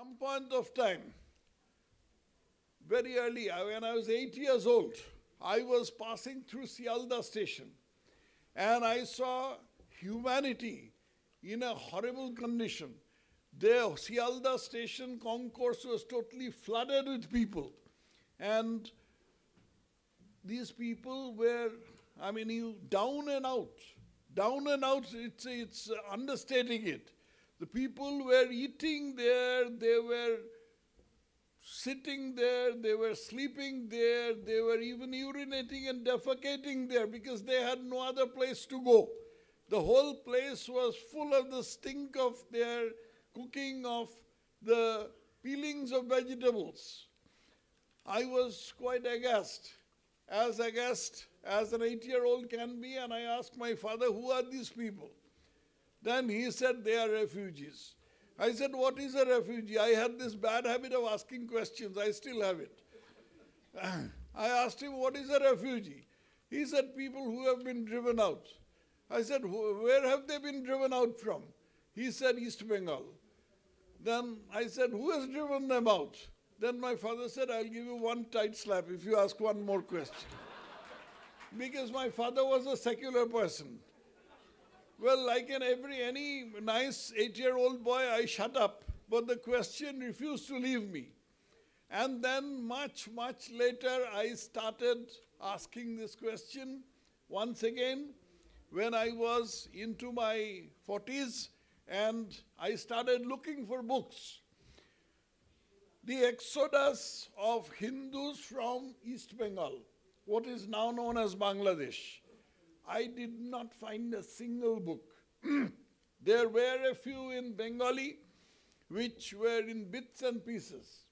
some point of time, very early, when I was 8 years old, I was passing through Sialda station and I saw humanity in a horrible condition. The Sialda station concourse was totally flooded with people. And these people were, I mean, you down and out, it's understating it. The people were eating there, they were sitting there, they were sleeping there, they were even urinating and defecating there because they had no other place to go. The whole place was full of the stink of their cooking, of the peelings of vegetables. I was quite aghast as an 8-year-old can be, and I asked my father, who are these people? Then he said, they are refugees. I said, what is a refugee? I had this bad habit of asking questions. I still have it. I asked him, what is a refugee? He said, people who have been driven out. I said, where have they been driven out from? He said, East Bengal. Then I said, who has driven them out? Then my father said, I'll give you one tight slap if you ask one more question. Because my father was a secular person. Well, like in any nice 8-year-old boy, I shut up. But the question refused to leave me. And then much later, I started asking this question once again when I was into my 40s, and I started looking for books. The exodus of Hindus from East Bengal, what is now known as Bangladesh. I did not find a single book. There were a few in Bengali which were in bits and pieces.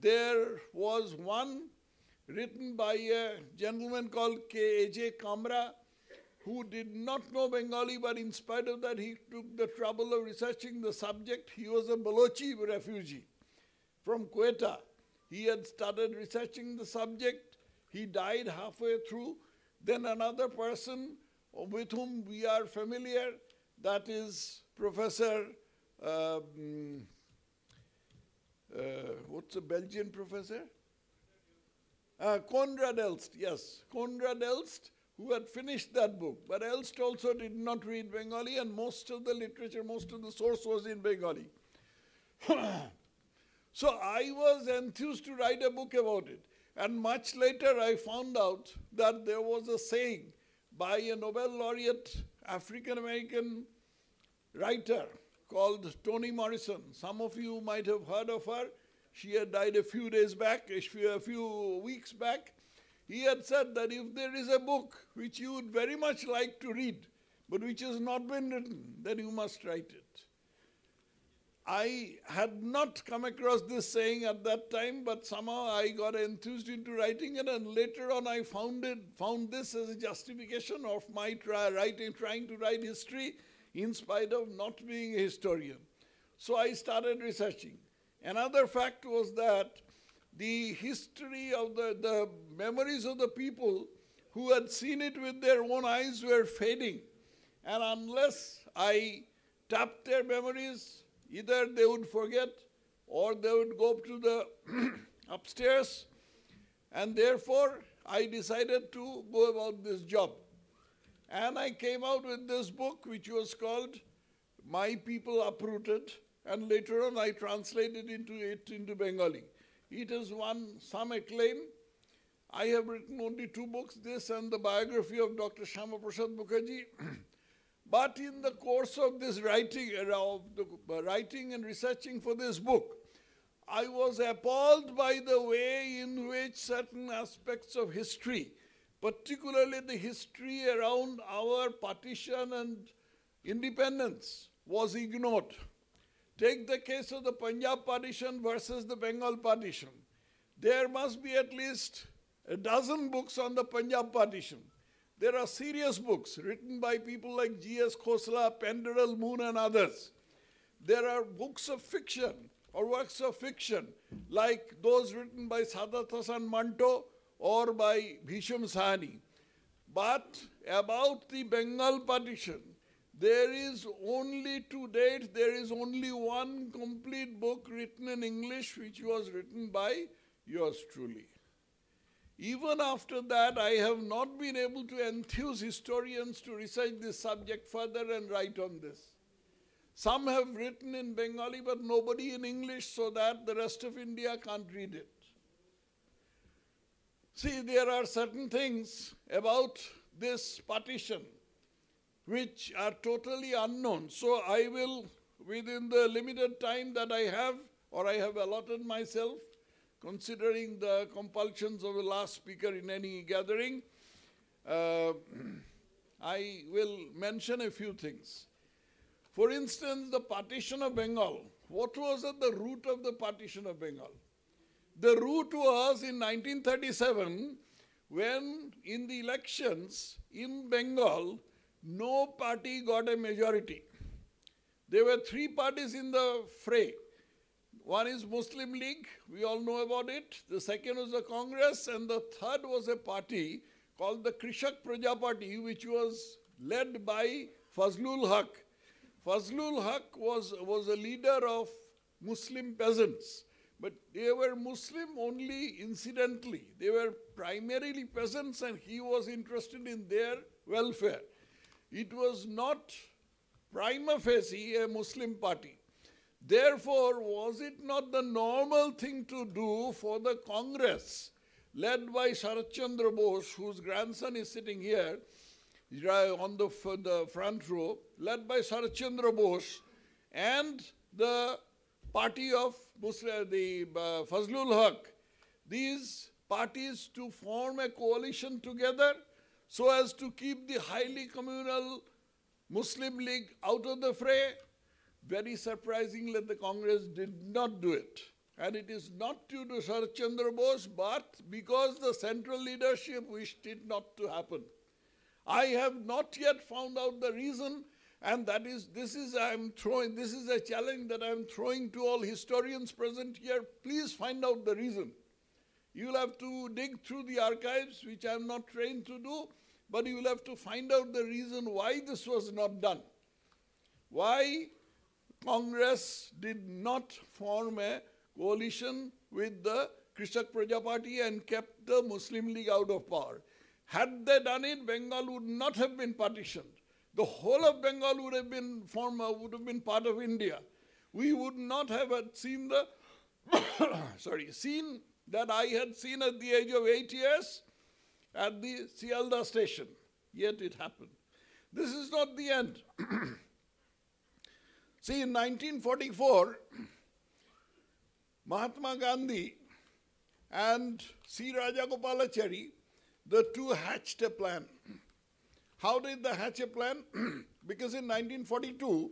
There was one written by a gentleman called K.A.J. Kamra, who did not know Bengali, but in spite of that he took the trouble of researching the subject. He was a Balochi refugee from Quetta. He had started researching the subject. He died halfway through. Then another person with whom we are familiar, that is Professor, what's the Belgian professor? Konrad Elst, yes. Konrad Elst, who had finished that book. But Elst also did not read Bengali, and most of the literature, most of the source was in Bengali. So I was enthused to write a book about it. And much later I found out that there was a saying by a Nobel laureate African-American writer called Toni Morrison. Some of you might have heard of her. She had died a few weeks back. He had said that if there is a book which you would very much like to read, but which has not been written, then you must write it. I had not come across this saying at that time, but somehow I got enthused into writing it, and later on I found this as a justification of my trying to write history in spite of not being a historian. So I started researching. Another fact was that the history of the memories of the people who had seen it with their own eyes were fading. And unless I tapped their memories, either they would forget or they would go up to the upstairs. And therefore, I decided to go about this job. And I came out with this book which was called My People Uprooted, and later on I translated it into Bengali. It has won some acclaim. I have written only 2 books, this and the biography of Dr. Shama Prasad Mukherjee. But in the course of this writing and researching for this book, I was appalled by the way in which certain aspects of history, particularly the history around our partition and independence, was ignored. Take the case of the Punjab partition versus the Bengal partition. There must be at least a dozen books on the Punjab partition. There are serious books written by people like G.S. Khosla, Penderal Moon, and others. There are books of fiction or works of fiction like those written by Sadat Hasan Manto or by Bhisham Sahani. But about the Bengal partition, There is only, to date, there is only one complete book written in English, which was written by yours truly. Even after that, I have not been able to enthuse historians to research this subject further and write on this. Some have written in Bengali, but nobody in English, so that the rest of India can't read it. See, there are certain things about this partition which are totally unknown. So I will, within the limited time that I have, or I have allotted myself, considering the compulsions of the last speaker in any gathering, I will mention a few things. For instance, the partition of Bengal. What was at the root of the partition of Bengal? The root was in 1937, when in the elections in Bengal, no party got a majority. There were three parties in the fray. One is Muslim League, we all know about it. The second was the Congress, and the third was a party called the Krishak Praja Party, which was led by Fazlul Haq. Fazlul Haq was a leader of Muslim peasants, but they were Muslim only incidentally. They were primarily peasants, and he was interested in their welfare. It was not prima facie a Muslim party. Therefore, was it not the normal thing to do for the Congress, led by Sharat Chandra Bose, whose grandson is sitting here on the front row, led by Sharat Chandra Bose, and the party of Fazlul Haq, these parties to form a coalition together so as to keep the highly communal Muslim League out of the fray? Very surprisingly, the Congress did not do it. And it is not due to Sharat Chandra Bose, but because the central leadership wished it not to happen. I have not yet found out the reason, and this is a challenge that I am throwing to all historians present here. Please find out the reason. You'll have to dig through the archives, which I am not trained to do, but you will have to find out the reason why this was not done. Why Congress did not form a coalition with the Krishak Praja Party and kept the Muslim League out of power. Had they done it, Bengal would not have been partitioned. The whole of Bengal would have been part of India. We would not have seen the scene that I had seen at the age of 8 years at the Sialda station. Yet it happened. This is not the end. See, in 1944, Mahatma Gandhi and C. Rajagopalachari, the two hatched a plan. How did they hatch a plan? Because in 1942,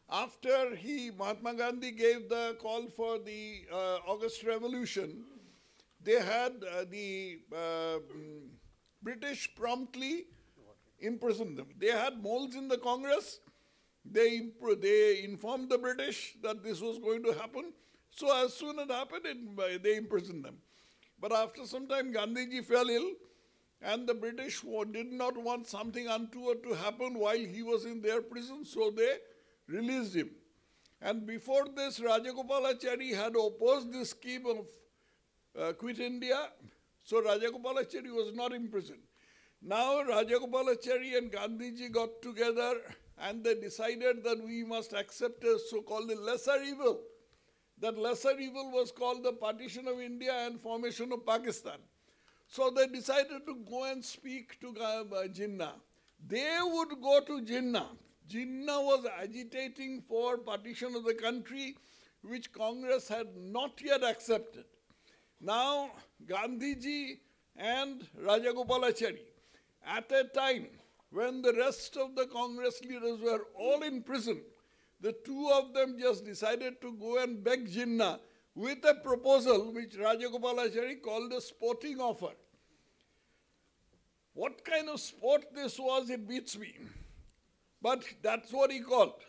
after Mahatma Gandhi gave the call for the August Revolution, they had the British promptly imprisoned them. They had moles in the Congress. They informed the British that this was going to happen. So as soon as it happened, they imprisoned them. But after some time, Gandhiji fell ill, and the British did not want something untoward to happen while he was in their prison, so they released him. And before this, Rajagopalachari had opposed this scheme of Quit India, so Rajagopalachari was not imprisoned. Now Rajagopalachari and Gandhiji got together, and they decided that we must accept a so-called lesser evil. That lesser evil was called the partition of India and formation of Pakistan. So they decided to go and speak to Jinnah. They would go to Jinnah. Jinnah was agitating for partition of the country, which Congress had not yet accepted. Now, Gandhiji and Rajagopalachari, at a time when the rest of the Congress leaders were all in prison, the two of them just decided to go and beg Jinnah with a proposal which Rajagopalachari called a sporting offer. What kind of sport this was, it beats me. But that's what he called.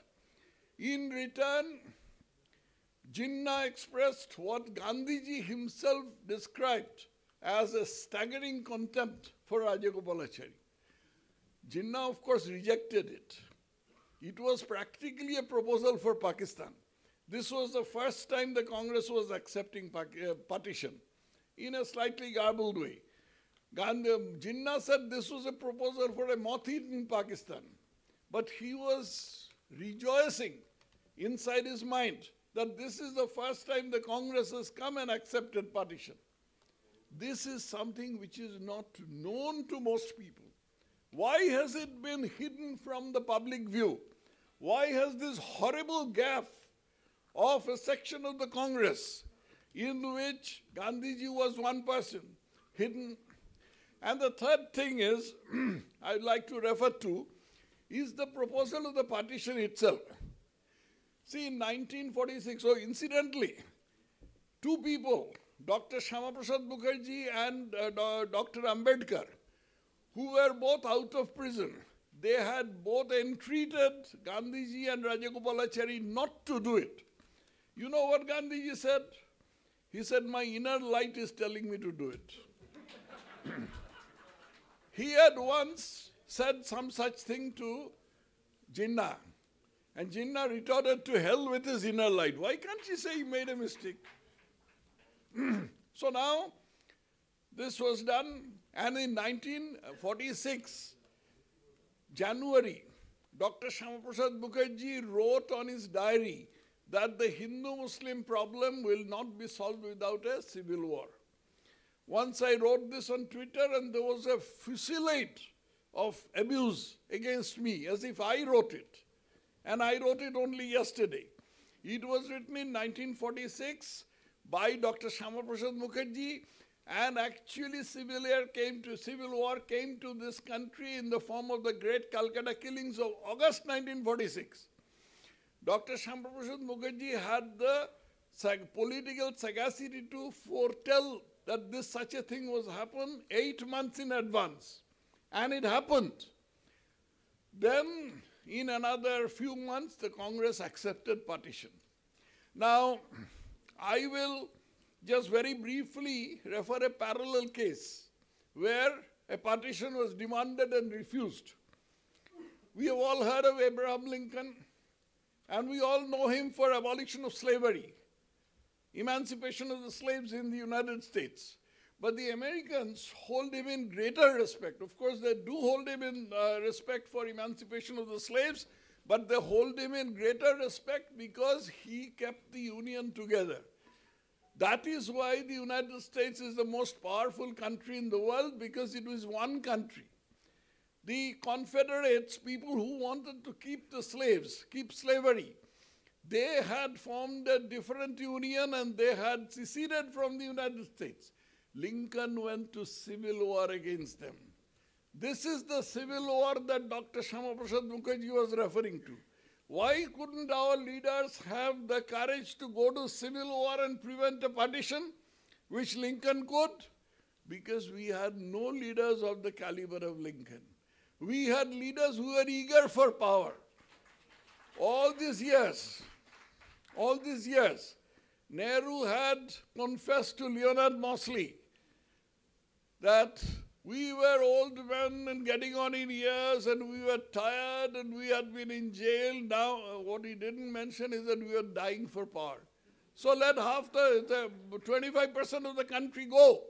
In return, Jinnah expressed what Gandhiji himself described as a staggering contempt for Rajagopalachari. Jinnah, of course, rejected it. It was practically a proposal for Pakistan. This was the first time the Congress was accepting partition in a slightly garbled way. Jinnah said this was a proposal for a moth-eaten Pakistan. But he was rejoicing inside his mind that this is the first time the Congress has come and accepted partition. This is something which is not known to most people. Why has it been hidden from the public view? Why has this horrible gaffe of a section of the Congress in which Gandhiji was one person hidden? And the third thing is, I'd like to refer to, is the proposal of the partition itself. See, in 1946, so incidentally, two people, Dr. Shyama Prasad Mukherjee and Dr. Ambedkar, who were both out of prison, they had both entreated Gandhiji and Rajagopalachari not to do it. You know what Gandhiji said? He said, my inner light is telling me to do it. He had once said some such thing to Jinnah. And Jinnah retorted, to hell with his inner light. Why can't you say he made a mistake? So now, this was done, and in 1946, January, Dr. Shyama Prasad Mukherjee wrote on his diary that the Hindu-Muslim problem will not be solved without a civil war. Once I wrote this on Twitter, and there was a fusillade of abuse against me, as if I wrote it. And I wrote it only yesterday. It was written in 1946 by Dr. Shyama Prasad Mukherjee, and actually civil war came to this country in the form of the great Calcutta killings of August 1946. Dr. Shyama Prasad Mukherjee had the political sagacity to foretell that such a thing was happen 8 months in advance. And it happened. Then, in another few months, the Congress accepted partition. Now, I will just very briefly refer a parallel case where a partition was demanded and refused. We have all heard of Abraham Lincoln, and we all know him for abolition of slavery, emancipation of the slaves in the United States. But the Americans hold him in greater respect. Of course, they do hold him in respect for emancipation of the slaves, but they hold him in greater respect because he kept the Union together. That is why the United States is the most powerful country in the world, because it was one country. The Confederates, people who wanted to keep the slaves, keep slavery, they had formed a different union and they had seceded from the United States. Lincoln went to civil war against them. This is the civil war that Dr. Shyama Prasad Mukherjee was referring to. Why couldn't our leaders have the courage to go to civil war and prevent a partition, which Lincoln could? Because we had no leaders of the caliber of Lincoln. We had leaders who were eager for power. All these years, Nehru had confessed to Leonard Mosley that we were old men and getting on in years, and we were tired and we had been in jail. Now, what he didn't mention is that we were dying for power. So let half the 25% of the country go.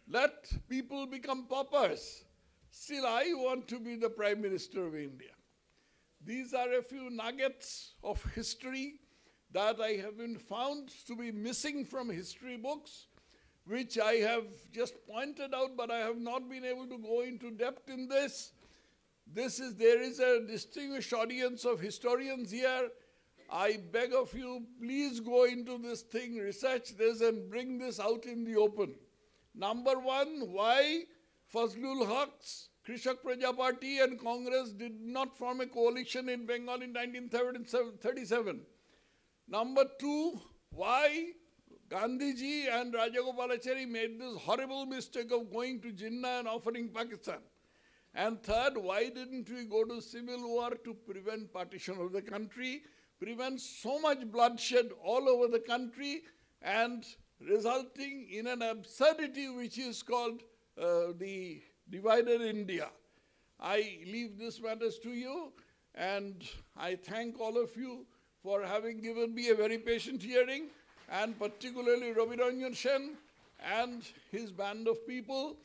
Let people become paupers. Still, I want to be the Prime Minister of India. These are a few nuggets of history that I have been found to be missing from history books, which I have just pointed out, but I have not been able to go into depth in this. There is a distinguished audience of historians here. I beg of you, please go into this thing, research this, and bring this out in the open. Number one, why Fazlul Haq's Krishak Praja Party and Congress did not form a coalition in Bengal in 1937. Number two, why Gandhiji and Rajagopalachari made this horrible mistake of going to Jinnah and offering Pakistan. And third, why didn't we go to civil war to prevent partition of the country, prevent so much bloodshed all over the country, and resulting in an absurdity which is called the divided India. I leave this matters to you. And I thank all of you for having given me a very patient hearing, and particularly Ravi Ranjan Sen and his band of people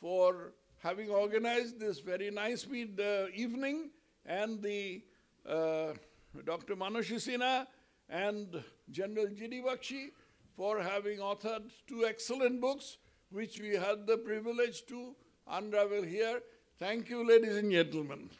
for having organized this very nice evening, and the Dr. Manoshi Sinha and General G.D. Bakshi for having authored 2 excellent books, which we had the privilege to unravel here. Thank you, ladies and gentlemen.